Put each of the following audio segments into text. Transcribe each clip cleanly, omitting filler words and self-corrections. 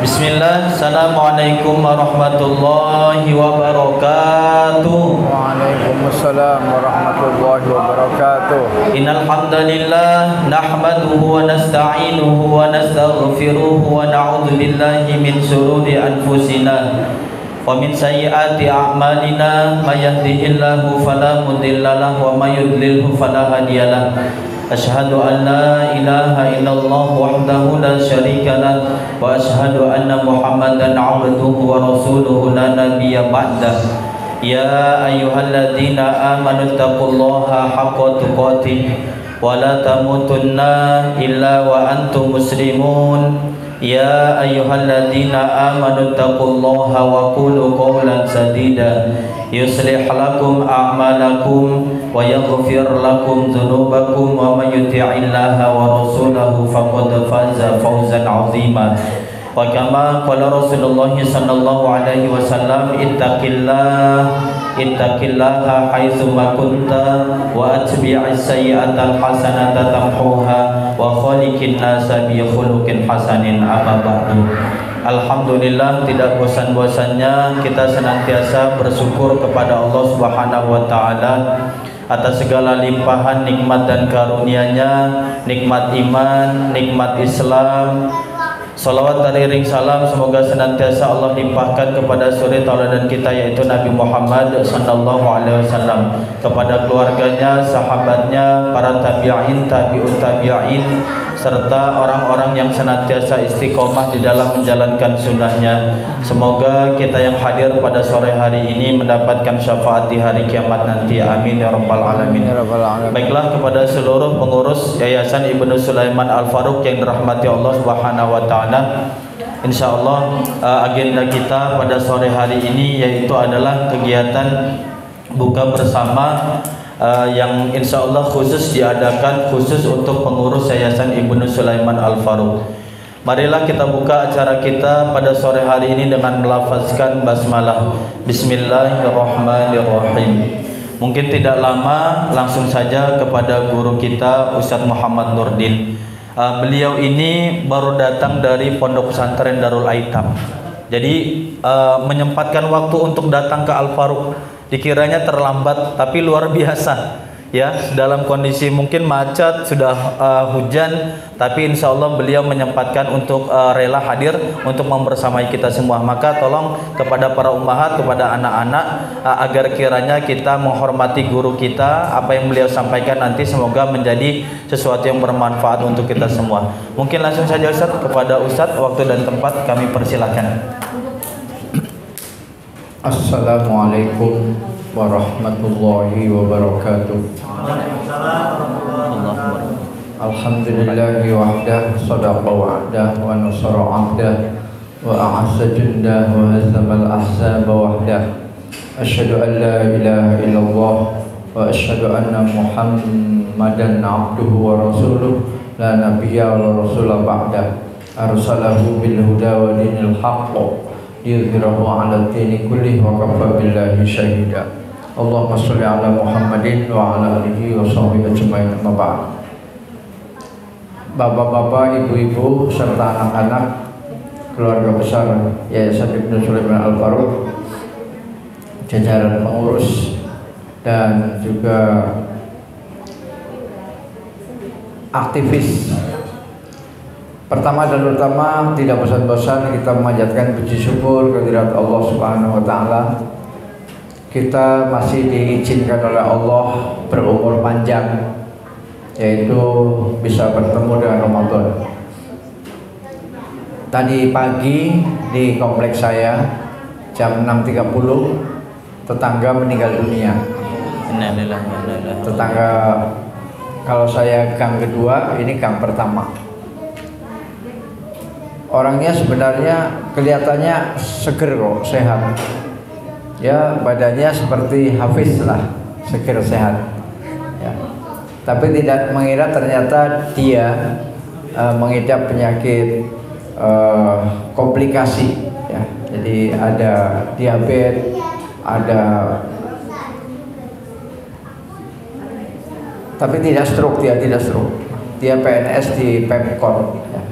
Bismillah, Assalamualaikum warahmatullahi wabarakatuh. Waalaikumsalam warahmatullahi wabarakatuh. Innal hamdalillah nahmaduhu wa nasta'inuhu wa nastaghfiruhu wa na'udzu billahi min shururi anfusina wa min sayyiati a'malina may yahdihillahu fala mudilla lahu wa may yudlilhu fala hadiyalah. Asyhadu an la ilaha illallah wahdahu la syarika lah wa asyhadu anna Muhammadan 'abduhu wa rasuluhu la nabiyya ba'dah. Ya ayyuhalladzina amanu taqullaha haqqa tuqatih wa la tamutunna illa wa antum muslimun. Ya ayyuhalladzina amanu taqullaha wa qulu qawlan sadida yuslih lakum a'malakum wa yaghfir lakum dhunubakum wa may yuti'illaha wa rasulahu faqad faza fawzan 'azima. Wa kama qala Rasulullah sallallahu alaihi wasallam ittaqillaha haitsu ma kunta wa atbi'is sayyi'atal hasanata tamhuha wa khaliqin nasa bi khuluqin hasanin. Amma ba'du. Alhamdulillah, tidak bosan-bosannya kita senantiasa bersyukur kepada Allah Subhanahu wa taala atas segala limpahan nikmat dan karunia-Nya, nikmat iman, nikmat Islam. Salawat tariring salam semoga senantiasa Allah limpahkan kepada suri tauladan kita, yaitu Nabi Muhammad sallallahu alaihi wasallam, kepada keluarganya, sahabatnya, para tabi'in, tabi'ut tabi'in, serta orang-orang yang senantiasa istiqomah di dalam menjalankan sunnahnya. Semoga kita yang hadir pada sore hari ini mendapatkan syafaat di hari kiamat nanti. Amin ya rabbal alamin. Baiklah, kepada seluruh pengurus Yayasan Ibnu Sulaiman Al-Faruq yang dirahmati Allah Subhanahu wa taala, insyaallah agenda kita pada sore hari ini yaitu adalah kegiatan buka bersama yang insyaallah khusus diadakan khusus untuk pengurus Yayasan Ibnu Sulaiman Al-Faruq. Marilah kita buka acara kita pada sore hari ini dengan melafazkan basmalah. Bismillahirrahmanirrahim. Mungkin tidak lama, langsung saja kepada guru kita Ustadz Muhammad Nurdin. Beliau ini baru datang dari Pondok Pesantren Darul Aitam. Jadi menyempatkan waktu untuk datang ke Al-Faruq. Dikiranya terlambat, tapi luar biasa. Ya, dalam kondisi mungkin macet, sudah hujan, tapi insya Allah beliau menyempatkan untuk rela hadir untuk membersamai kita semua. Maka tolong kepada para ummahat, kepada anak-anak, agar kiranya kita menghormati guru kita. Apa yang beliau sampaikan nanti semoga menjadi sesuatu yang bermanfaat untuk kita semua. Mungkin langsung saja Ustaz, kepada Ustaz, waktu dan tempat kami persilakan. Assalamualaikum warahmatullahi wabarakatuh. Alhamdulillahi wahdah, sadaqa wa'dah, wa nasara 'abdah, wa a'azza jundah, wa hazamal ahzaba wahdah. Asyhadu an la ilaha illallah wa asyhadu anna Muhammadan 'abduhu wa rasuluh, la nabiyya wa la rasula ba'dah. Arsalahu bil huda wa dinil haqq liyudhhirahu 'ala ad-dini kullih wa kafa billahi syahida. Allahumma sholli ala Muhammadin wa ala alihi wa sahbihi ajmain. Amma ba'd. Bapak-bapak, ibu-ibu serta anak-anak keluarga besar Yayasan Ibnu Sulaiman Al-Faruq, jajaran pengurus dan juga aktivis. Pertama dan utama, tidak bosan-bosan kita memanjatkan puji syukur kehadirat Allah Subhanahu wa taala. Kita masih diizinkan oleh Allah berumur panjang, yaitu bisa bertemu dengan Ramadan. Tadi pagi di kompleks saya jam 6.30 tetangga meninggal dunia. Tetangga, kalau saya gang kedua, ini gang pertama. Orangnya sebenarnya kelihatannya seger kok, sehat. Ya, badannya seperti Hafiz lah, seger sehat. Ya. Tapi tidak mengira ternyata dia mengidap penyakit komplikasi. Ya. Jadi ada diabetes, ada, tapi tidak stroke, dia tidak stroke. Dia PNS di Pemkor. Ya.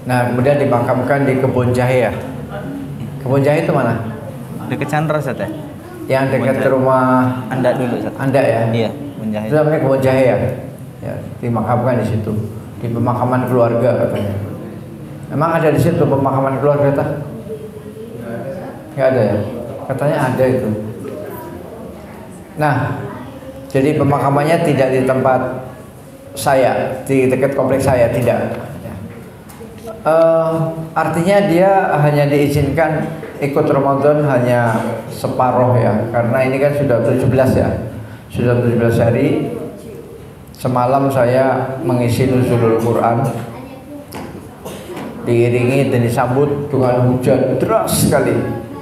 Nah, kemudian dimakamkan di Kebun Jahe ya. Kebun Jahe itu mana? Dekat Chandra Ustaz ya? Yang dekat rumah Anda dulu Ustaz. Anda ya? Iya, Menjahit. Itu namanya Kebun Jahe ya? Ya, dimakamkan di situ. Di pemakaman keluarga katanya. Emang ada di situ pemakaman keluarga tak? Nggak ada ya? Katanya ada itu. Nah, jadi pemakamannya tidak di tempat saya, di dekat kompleks saya, tidak. Artinya dia hanya diizinkan ikut Ramadan hanya separuh ya, karena ini kan sudah 17 ya, sudah 17 hari. Semalam saya mengisi nuzulul Quran, diiringi dan disambut dengan hujan deras sekali.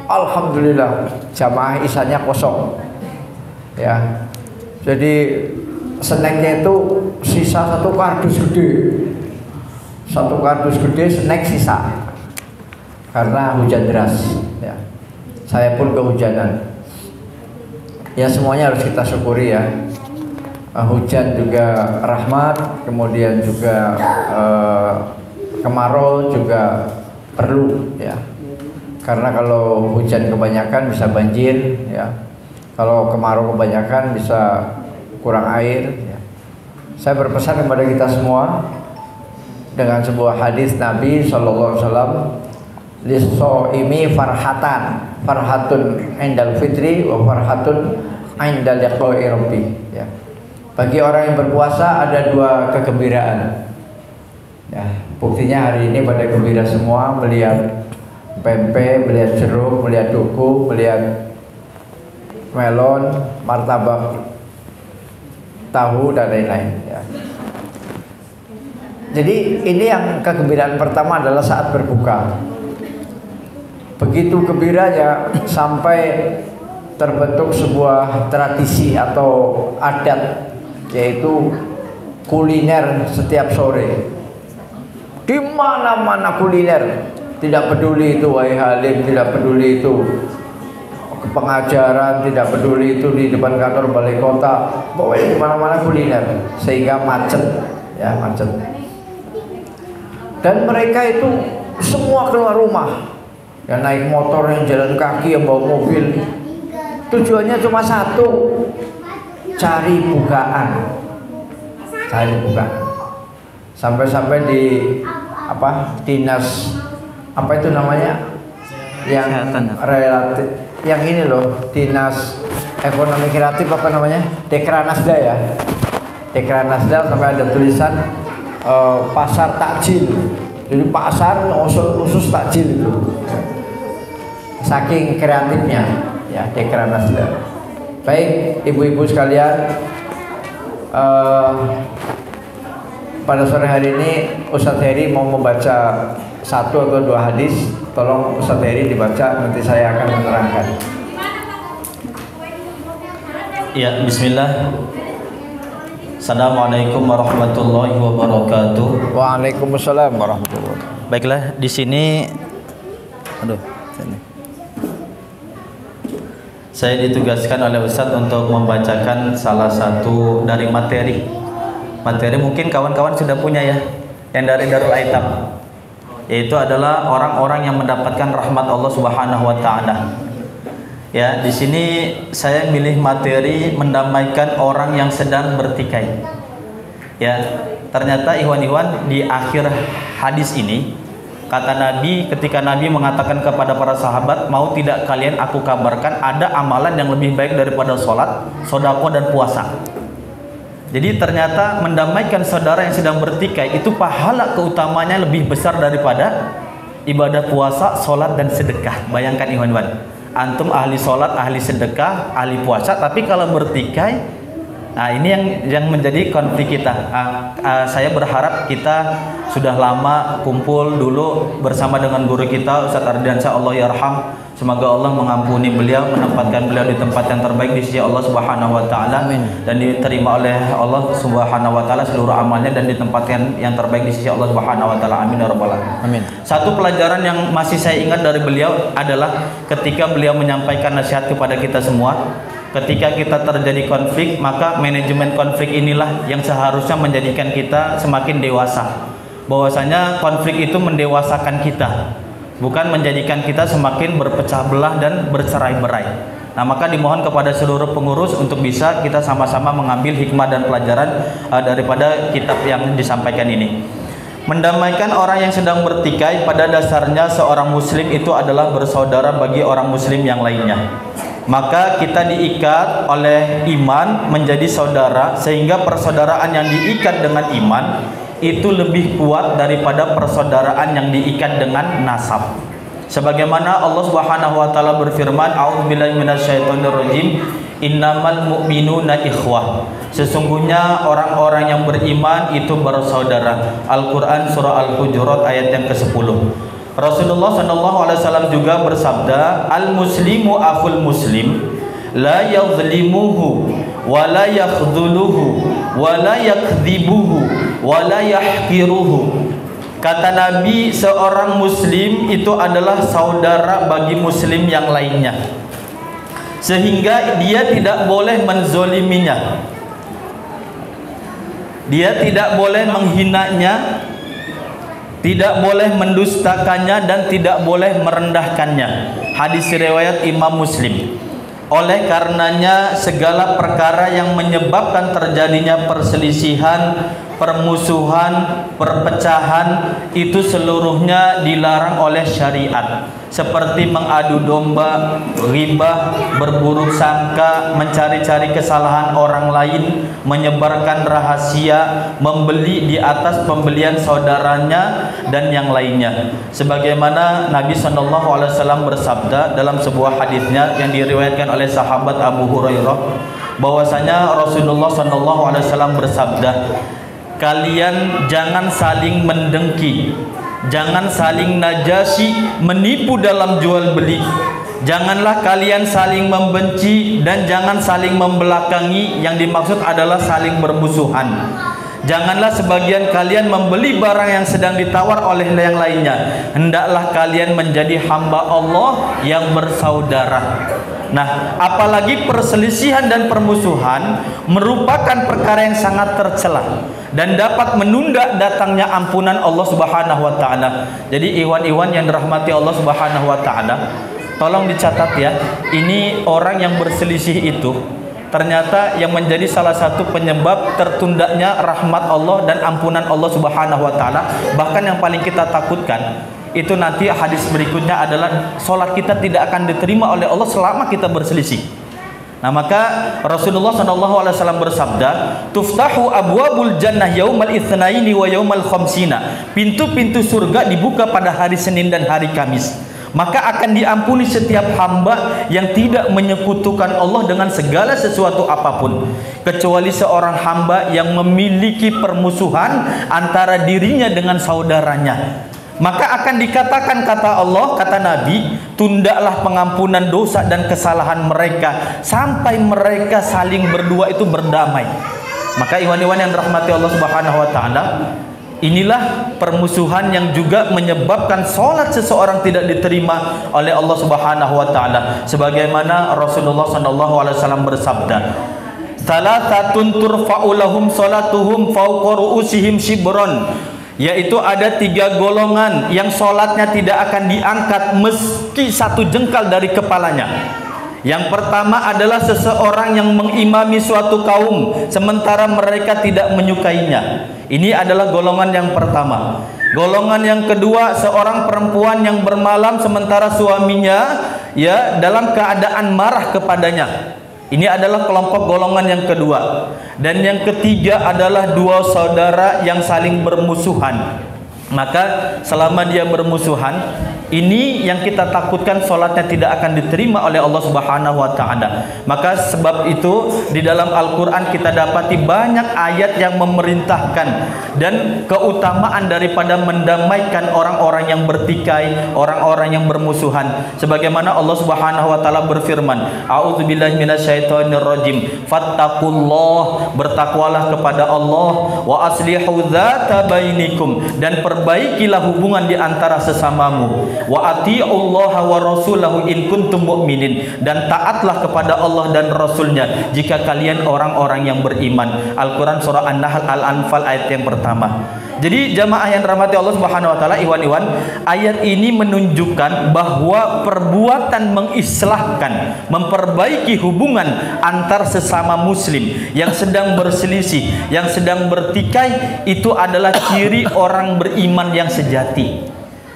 Alhamdulillah jamaah isanya kosong ya. Jadi snacknya itu sisa satu kardus gede, snack sisa karena hujan deras ya. Saya pun kehujanan ya. Semuanya harus kita syukuri ya. Hujan juga rahmat, kemudian juga kemarau juga perlu ya, karena kalau hujan kebanyakan bisa banjir ya, kalau kemarau kebanyakan bisa kurang air ya. Saya berpesan kepada kita semua dengan sebuah hadis Nabi SAW, lis-shaimi farhatun indal fitri wa farhatun indal liqa'i rabbi ya. Bagi orang yang berpuasa ada dua kegembiraan ya. Buktinya hari ini pada gembira semua melihat pempek, melihat jeruk, melihat duku, melihat melon, martabak, tahu dan lain-lain ya. Jadi ini yang kegembiraan pertama adalah saat berbuka. Begitu gembiranya sampai terbentuk sebuah tradisi atau adat, yaitu kuliner setiap sore. Di mana-mana kuliner, tidak peduli itu Wahai Halim, tidak peduli itu pengajaran, tidak peduli itu di depan kantor balai kota, pokoknya di mana-mana kuliner, sehingga macet ya, macet. Dan mereka itu semua keluar rumah, yang naik motor, yang jalan kaki, yang bawa mobil. Tujuannya cuma satu, cari bukaan. Sampai-sampai di dinas apa itu namanya, yang relatif, yang ini loh, dinas ekonomi kreatif apa namanya, Dekranasda ya, Dekranasda, sampai ada tulisan pasar takjil. Jadi pasar khusus takjil itu, saking kreatifnya ya Dekranasda. Baik ibu-ibu sekalian, pada sore hari ini Ustadz Heri mau membaca satu atau dua hadis. Tolong Ustadz Heri dibaca, nanti saya akan menerangkan. Ya, bismillah. Assalamualaikum warahmatullahi wabarakatuh. Waalaikumsalam warahmatullahi wabarakatuh. Baiklah, di sini saya ditugaskan oleh Ustadz untuk membacakan salah satu dari materi mungkin kawan-kawan sudah punya ya, yang dari Darul Aitam, yaitu adalah orang-orang yang mendapatkan rahmat Allah Subhanahu wa taala. Ya, di sini saya milih materi mendamaikan orang yang sedang bertikai. Ya, ternyata ikhwan-ikhwan, di akhir hadis ini kata Nabi, ketika Nabi mengatakan kepada para sahabat, mau tidak kalian aku kabarkan ada amalan yang lebih baik daripada sholat, sodako dan puasa. Jadi ternyata mendamaikan saudara yang sedang bertikai itu pahala keutamanya lebih besar daripada ibadah puasa, sholat dan sedekah. Bayangkan ikhwan-ikhwan, antum ahli sholat, ahli sedekah, ahli puasa, tapi kalau bertikai, nah ini yang menjadi konflik kita. Saya berharap kita sudah lama kumpul dulu bersama dengan guru kita Ustadz Ardiansyah, Allah yarham. Semoga Allah mengampuni beliau, menempatkan beliau di tempat yang terbaik di sisi Allah Subhanahu wa taala, dan diterima oleh Allah Subhanahu wa taala seluruh amalnya, dan ditempatkan yang terbaik di sisi Allah Subhanahu wa taala. Amin ya rabbal alamin. Satu pelajaran yang masih saya ingat dari beliau adalah ketika beliau menyampaikan nasihat kepada kita semua, ketika kita terjadi konflik, maka manajemen konflik inilah yang seharusnya menjadikan kita semakin dewasa, bahwasanya konflik itu mendewasakan kita, bukan menjadikan kita semakin berpecah belah dan bercerai-berai. Nah, maka dimohon kepada seluruh pengurus untuk bisa kita sama-sama mengambil hikmah dan pelajaran daripada kitab yang disampaikan ini. Mendamaikan orang yang sedang bertikai, pada dasarnya seorang muslim itu adalah bersaudara bagi orang muslim yang lainnya. Maka kita diikat oleh iman menjadi saudara, sehingga persaudaraan yang diikat dengan iman itu lebih kuat daripada persaudaraan yang diikat dengan nasab. Sebagaimana Allah Subhanahu wa taala berfirman, a'udzubillahi minasyaitonirrajim, innamal mu'minuna ikhwah. Sesungguhnya orang-orang yang beriman itu bersaudara. Al-Qur'an surah Al-Hujurat ayat yang ke-10. Rasulullah SAW juga bersabda, al-muslimu akhul muslim, la yadhlimuhu wa la yakhdhuluhu wa la yakdzibuhu wa la yahqiruhu. Kata Nabi, seorang muslim itu adalah saudara bagi muslim yang lainnya, sehingga dia tidak boleh menzoliminya, dia tidak boleh menghinanya, tidak boleh mendustakannya, dan tidak boleh merendahkannya. Hadis riwayat Imam Muslim. Oleh karenanya segala perkara yang menyebabkan terjadinya perselisihan, permusuhan, perpecahan itu seluruhnya dilarang oleh syariat, seperti mengadu domba, ghibah, berburuk sangka, mencari-cari kesalahan orang lain, menyebarkan rahasia, membeli di atas pembelian saudaranya, dan yang lainnya. Sebagaimana Nabi SAW bersabda dalam sebuah hadisnya yang diriwayatkan oleh sahabat Abu Hurairah, bahwasanya Rasulullah SAW bersabda, kalian jangan saling mendengki, jangan saling najasi, menipu dalam jual beli. Janganlah kalian saling membenci dan jangan saling membelakangi, yang dimaksud adalah saling bermusuhan. Janganlah sebagian kalian membeli barang yang sedang ditawar oleh yang lainnya. Hendaklah kalian menjadi hamba Allah yang bersaudara. Nah, apalagi perselisihan dan permusuhan merupakan perkara yang sangat tercela dan dapat menunda datangnya ampunan Allah Subhanahu wa taala. Jadi ikhwan-ikhwan yang dirahmati Allah Subhanahu wa taala, tolong dicatat ya, ini orang yang berselisih itu ternyata yang menjadi salah satu penyebab tertundanya rahmat Allah dan ampunan Allah Subhanahu wa taala. Bahkan yang paling kita takutkan itu nanti hadis berikutnya adalah sholat kita tidak akan diterima oleh Allah selama kita berselisih. Nah, maka Rasulullah SAW bersabda, tuftahu abwabul jannah yaumal itsnaini wa yaumal khamsina. Pintu-pintu surga dibuka pada hari Senin dan hari Kamis. Maka akan diampuni setiap hamba yang tidak menyekutukan Allah dengan segala sesuatu apapun, kecuali seorang hamba yang memiliki permusuhan antara dirinya dengan saudaranya. Maka akan dikatakan, kata Allah, kata Nabi, tundalah pengampunan dosa dan kesalahan mereka sampai mereka saling berdua itu berdamai. Maka ikhwan-ikhwan yang dirahmati Allah Subhanahu wa taala, inilah permusuhan yang juga menyebabkan sholat seseorang tidak diterima oleh Allah Subhanahu wa taala. Sebagaimana Rasulullah SAW bersabda, salasatun turfa'u lahum sholatuhum fawqa ru'usihim shibron. Yaitu ada 3 golongan yang sholatnya tidak akan diangkat meski 1 jengkal dari kepalanya. Yang pertama adalah seseorang yang mengimami suatu kaum sementara mereka tidak menyukainya. Ini adalah golongan yang pertama. Golongan yang kedua, seorang perempuan yang bermalam sementara suaminya dalam keadaan marah kepadanya. Ini adalah kelompok golongan yang kedua. Dan yang ketiga adalah 2 saudara yang saling bermusuhan. Maka selama dia bermusuhan, ini yang kita takutkan sholatnya tidak akan diterima oleh Allah Subhanahu wa taala. Maka sebab itu di dalam Al-Quran kita dapati banyak ayat yang memerintahkan dan keutamaan daripada mendamaikan orang-orang yang bertikai, orang-orang yang bermusuhan. Sebagaimana Allah Subhanahu wa taala berfirman, a'udzubillahi minasyaitonirrajim, fattaqullah, bertakwalah kepada Allah, wa aslihu dzata bainikum, dan perbaikilah hubungan di antara sesamamu, wa atiullaha wa rasulahu in kuntum mu'minin, dan taatlah kepada Allah dan Rasulnya jika kalian orang-orang yang beriman. Al-Quran surah An-Nahl Al-Anfal ayat yang pertama. Jadi jamaah yang dirahmati Allah Subhanahu wa taala, iwan-iwan, ayat ini menunjukkan bahwa perbuatan mengislahkan, memperbaiki hubungan antar sesama muslim yang sedang berselisih, yang sedang bertikai, itu adalah ciri orang beriman yang sejati.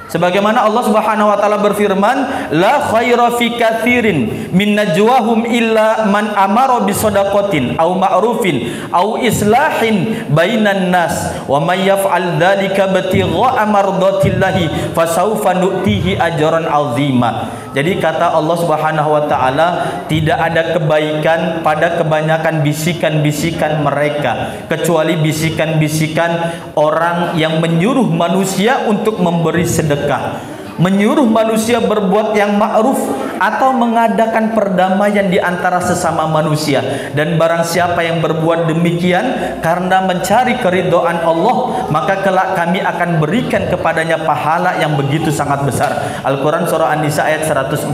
Sebagaimana Allah Subhanahu wa taala berfirman, la khaira fi katsirin min najwahum illa man amara bi shadaqatin aw ma'rufin aw islahin bainan nas wa may yaf'al dzalika batigha'a mardatillahi fasawfa nu'tihi ajran 'azima. Jadi kata Allah Subhanahu wa taala, tidak ada kebaikan pada kebanyakan bisikan-bisikan mereka kecuali bisikan-bisikan orang yang menyuruh manusia untuk memberi sedekah, menyuruh manusia berbuat yang ma'ruf, atau mengadakan perdamaian di antara sesama manusia. Dan barang siapa yang berbuat demikian karena mencari keridhaan Allah, maka kelak kami akan berikan kepadanya pahala yang begitu sangat besar. Al-Quran surah An-Nisa ayat 114.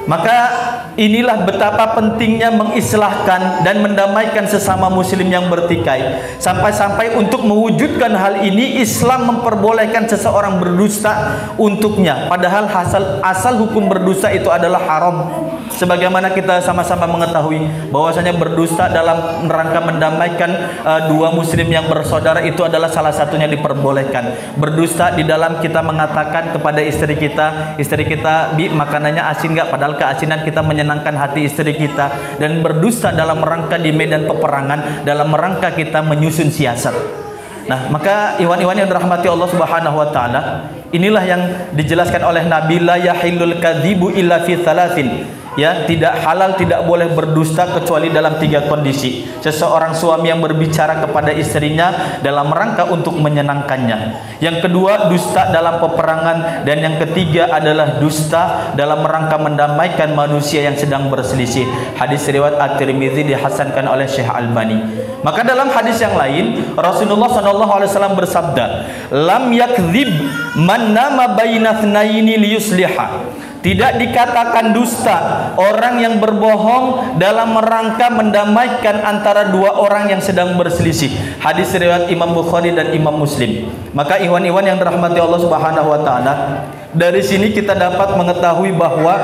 Maka inilah betapa pentingnya mengislahkan dan mendamaikan sesama muslim yang bertikai. Sampai-sampai untuk mewujudkan hal ini, Islam memperbolehkan seseorang berdusta untuknya, padahal asal hukum berdusta itu adalah haram. Sebagaimana kita sama-sama mengetahui bahwasanya berdusta dalam rangka mendamaikan dua muslim yang bersaudara itu adalah salah satunya diperbolehkan. Berdusta di dalam kita mengatakan kepada istri kita, "Bi, makanannya asin nggak?" Padahal keasinan kita menyenangkan hati istri kita. Dan berdusta dalam rangka di medan peperangan, dalam rangka kita menyusun siasat. Nah, maka iwan-iwan yang dirahmati Allah Subhanahu wa taala, inilah yang dijelaskan oleh Nabi, la yahillul kadzibu illa fi thalathin. Ya, tidak halal, tidak boleh berdusta kecuali dalam 3 kondisi. Seseorang suami yang berbicara kepada istrinya dalam rangka untuk menyenangkannya. Yang kedua, dusta dalam peperangan. Dan yang ketiga adalah dusta dalam rangka mendamaikan manusia yang sedang berselisih. Hadis riwayat At-Tirmidzi dihasankan oleh Syekh Albani. Maka dalam hadis yang lain, Rasulullah SAW bersabda, lam yakdzib man nama baina tsnaini liyusliha. Tidak dikatakan dusta orang yang berbohong dalam rangka mendamaikan antara 2 orang yang sedang berselisih. Hadis riwayat Imam Bukhari dan Imam Muslim. Maka ikhwan-ikhwan yang dirahmati Allah Subhanahu wa taala, dari sini kita dapat mengetahui bahwa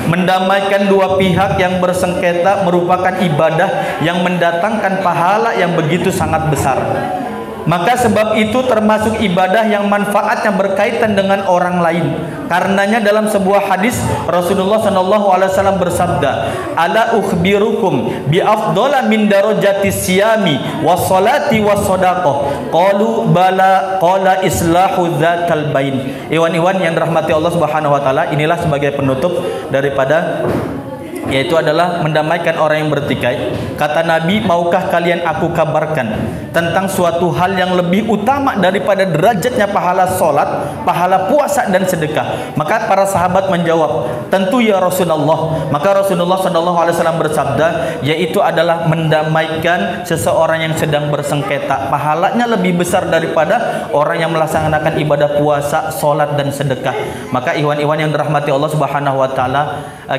mendamaikan 2 pihak yang bersengketa merupakan ibadah yang mendatangkan pahala yang begitu sangat besar. Maka sebab itu termasuk ibadah yang manfaatnya berkaitan dengan orang lain. Karenanya dalam sebuah hadis Rasulullah SAW bersabda, ala ukhbirukum bi afdala min darajati siyami was salati was sadaqah. Qalu bala qala islahu dzatal bain. Iwan-iwan yang dirahmati Allah Subhanahu wa taala, inilah sebagai penutup daripada, yaitu adalah mendamaikan orang yang bertikai. Kata Nabi, maukah kalian aku kabarkan tentang suatu hal yang lebih utama daripada derajatnya pahala solat, pahala puasa dan sedekah? Maka para sahabat menjawab, tentu ya Rasulullah. Maka Rasulullah SAW bersabda, yaitu adalah mendamaikan seseorang yang sedang bersengketa. Pahalanya lebih besar daripada orang yang melaksanakan ibadah puasa, solat dan sedekah. Maka ikhwan-ikhwan yang dirahmati Allah Subhanahu wa taala,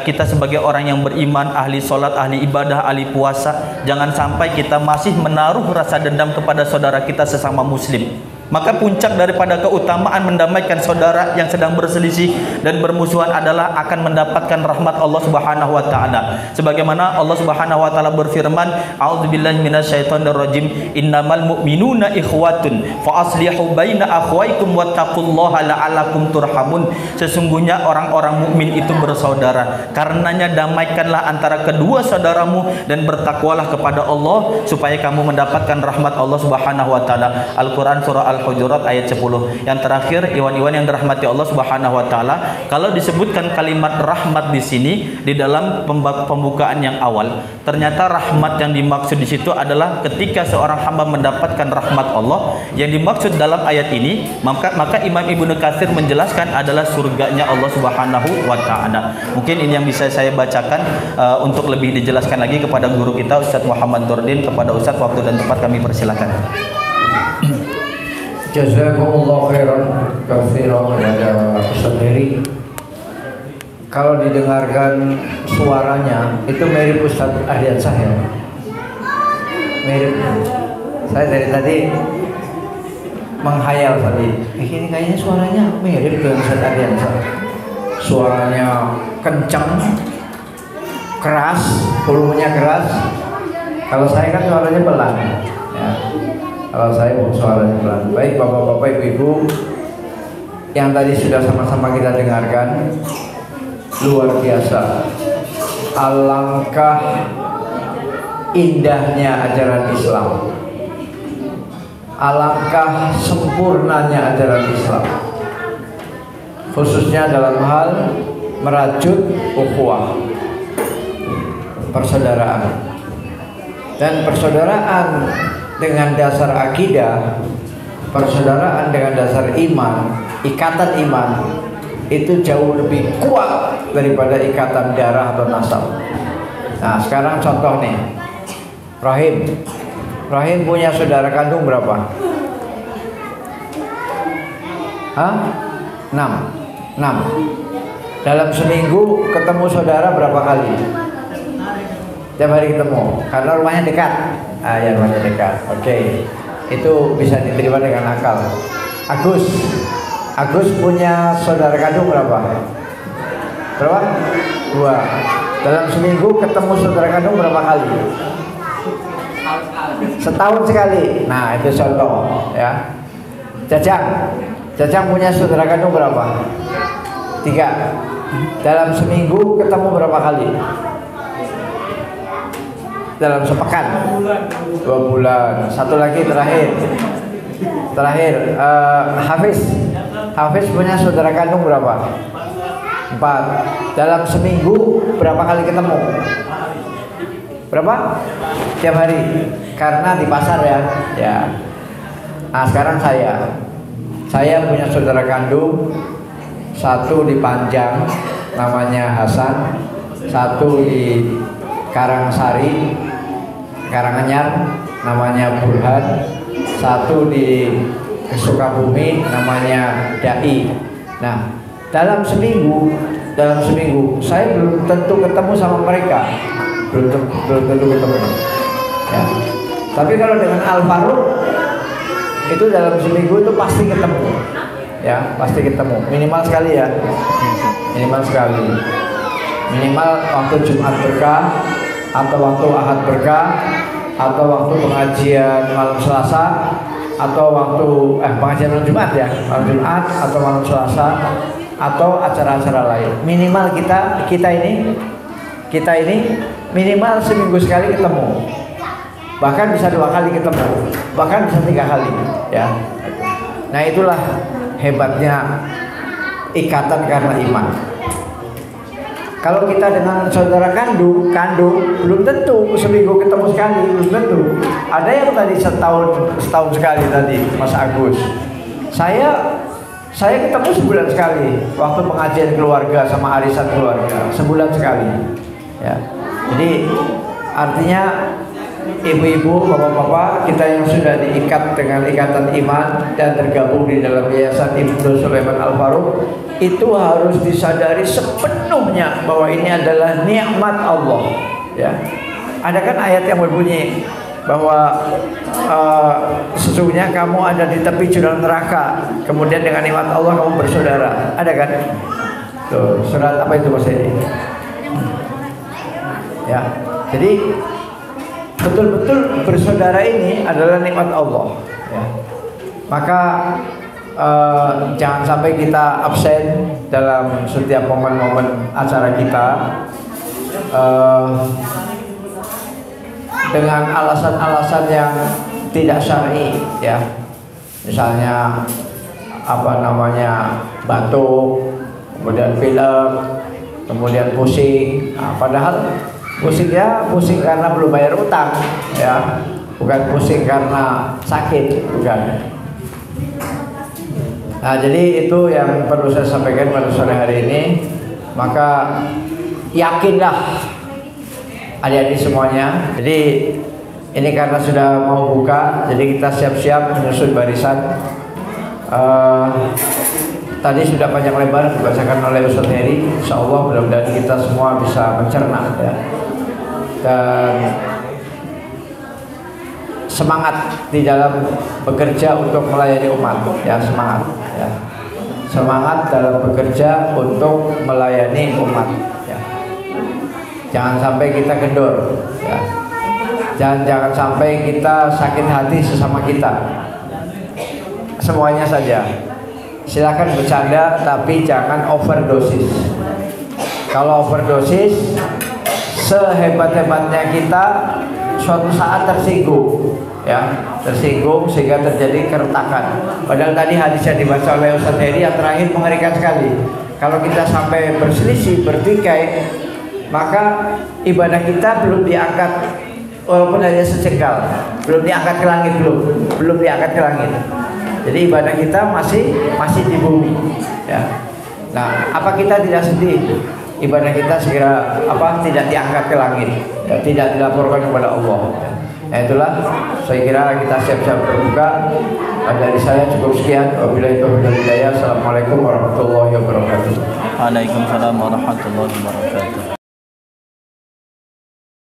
kita sebagai orang yang beriman, ahli solat, ahli ibadah, ahli puasa, jangan sampai kita masih menaruh rasa dendam kepada saudara kita sesama muslim. Maka puncak daripada keutamaan mendamaikan saudara yang sedang berselisih dan bermusuhan adalah akan mendapatkan rahmat Allah Subhanahu wa taala. Sebagaimana Allah Subhanahu wa taala berfirman, a'udzubillahi minasyaitonirrajim, innamal mu'minuna ikhwatun fa aslihu baina akhwaikum wattaqullaha la'allakum turhamun. Sesungguhnya orang-orang mukmin itu bersaudara. Karenanya damaikanlah antara kedua saudaramu dan bertakwalah kepada Allah supaya kamu mendapatkan rahmat Allah Subhanahu wa taala. Al-Qur'an surah Al-Hujurat ayat 10. Yang terakhir, iwan-iwan yang dirahmati Allah Subhanahu wa taala, kalau disebutkan kalimat rahmat di sini di dalam pembukaan yang awal, ternyata rahmat yang dimaksud di situ adalah ketika seorang hamba mendapatkan rahmat Allah. Yang dimaksud dalam ayat ini, maka Imam Ibnu Katsir menjelaskan adalah surganya Allah Subhanahu wa taala. Mungkin ini yang bisa saya bacakan. Untuk lebih dijelaskan lagi kepada guru kita Ustaz Muhammad Nurdin, kepada Ustaz waktu dan tempat kami persilakan. Jazakumullah khairan katsiran kepada Ustaz Heri. Kalau didengarkan suaranya itu mirip Ustaz Ardiansah ya. Mirip. Saya dari tadi menghayal tadi, ini kayaknya suaranya mirip dengan Ustaz Ardian. Suaranya kencang, keras, volumenya keras. Kalau saya kan suaranya pelan, ya. Kalau saya suaranya pelan. Baik bapak-bapak, ibu-ibu yang tadi sudah sama-sama kita dengarkan, luar biasa. Alangkah indahnya ajaran Islam, alangkah sempurnanya ajaran Islam, khususnya dalam hal merajut ukhuwah, persaudaraan. Dan persaudaraan dengan dasar akidah, persaudaraan dengan dasar iman, ikatan iman itu jauh lebih kuat daripada ikatan darah atau nasab. Nah, sekarang contoh nih, Rahim punya saudara kandung berapa? Hah? 6. Dalam seminggu ketemu saudara berapa kali? Tiap hari ketemu, karena rumahnya dekat. Ya, rumahnya dekat. Oke. Itu bisa diterima dengan akal. Agus punya saudara kandung berapa? Berapa? 2. Dalam seminggu ketemu saudara kandung berapa kali? Setahun sekali. Nah, itu contoh, ya. Jajang punya saudara kandung berapa? 3. Dalam seminggu ketemu berapa kali? Dalam sepekan? 2 bulan. Satu lagi terakhir, Hafiz punya saudara kandung berapa? 4. Dalam seminggu berapa kali ketemu? Berapa? Tiap hari. Karena di pasar, ya. Nah, sekarang saya punya saudara kandung, 1 di Panjang namanya Hasan, 1 di Karangsari, Karanganyar namanya Burhan, 1 di Sukabumi namanya Dai. Nah, dalam seminggu saya belum tentu ketemu sama mereka, belum tentu ketemu, ya. Tapi kalau dengan Al Faruq itu dalam seminggu itu pasti ketemu, ya, pasti ketemu, minimal sekali, ya, minimal sekali, minimal waktu Jumat berkah, atau waktu Ahad berkah, atau waktu pengajian malam Selasa, atau waktu pengajian malam Jumat, ya, malam Jumat atau malam Selasa, atau acara-acara lain. Minimal kita ini minimal seminggu sekali ketemu, bahkan bisa 2 kali ketemu, bahkan bisa 3 kali, ya. Nah, itulah hebatnya ikatan karena iman. Kalau kita dengan saudara kandung belum tentu seminggu ketemu sekali, belum tentu. Ada yang tadi setahun sekali tadi, Mas Agus. Saya ketemu sebulan sekali waktu pengajian keluarga sama arisan keluarga, sebulan sekali, ya. Jadi artinya ibu-ibu, bapak-bapak kita yang sudah diikat dengan ikatan iman dan tergabung di dalam Yayasan Ibnu Sulaiman Al Faruq, itu harus disadari sepenuhnya bahwa ini adalah nikmat Allah, ya. Ada kan ayat yang berbunyi bahwa sesungguhnya kamu ada di tepi jurang neraka, kemudian dengan nikmat Allah kamu bersaudara. Ada kan? Tuh, surat apa itu Mas Edi? Ya. Jadi betul-betul bersaudara ini adalah nikmat Allah, ya. Maka jangan sampai kita absen dalam setiap momen-momen acara kita dengan alasan-alasan yang tidak syar'i, ya. Misalnya batuk, kemudian pilek, kemudian pusing. Nah, padahal pusingnya pusing karena belum bayar utang, ya, bukan pusing karena sakit, bukan. Nah, jadi itu yang perlu saya sampaikan pada sore hari ini. Maka yakinlah adik-adik semuanya. Jadi ini karena sudah mau buka, jadi kita siap-siap menyusun barisan. Tadi sudah panjang lebar dibacakan oleh Ustaz Heri. Insyaallah mudah-mudahan kita semua bisa mencerna, ya. Dan semangat di dalam bekerja untuk melayani umat, ya semangat, ya semangat dalam bekerja untuk melayani umat, ya. Jangan sampai kita kendor, ya. Jangan sampai kita sakit hati sesama kita. Semuanya saja. Silakan bercanda tapi jangan overdosis. Kalau overdosis, sehebat-hebatnya kita suatu saat tersinggung, ya, tersinggung sehingga terjadi keretakan. Padahal tadi hadis yang dibaca oleh Ustaz Heri yang terakhir mengerikan sekali. Kalau kita sampai berselisih, bertikai, maka ibadah kita belum diangkat, walaupun hanya sejengkal, belum diangkat ke langit, belum diangkat ke langit. Jadi ibadah kita masih di bumi, ya. Nah, apa kita tidak sedih? Ibadah kita segera tidak diangkat ke langit, ya, tidak dilaporkan kepada Allah. Nah, itulah saya kira kita siap-siap berbuka. Dari saya cukup sekian. Wabillahi taufiq wal hidayah. Assalamualaikum warahmatullahi wabarakatuh. Waalaikumsalam warahmatullahi wabarakatuh.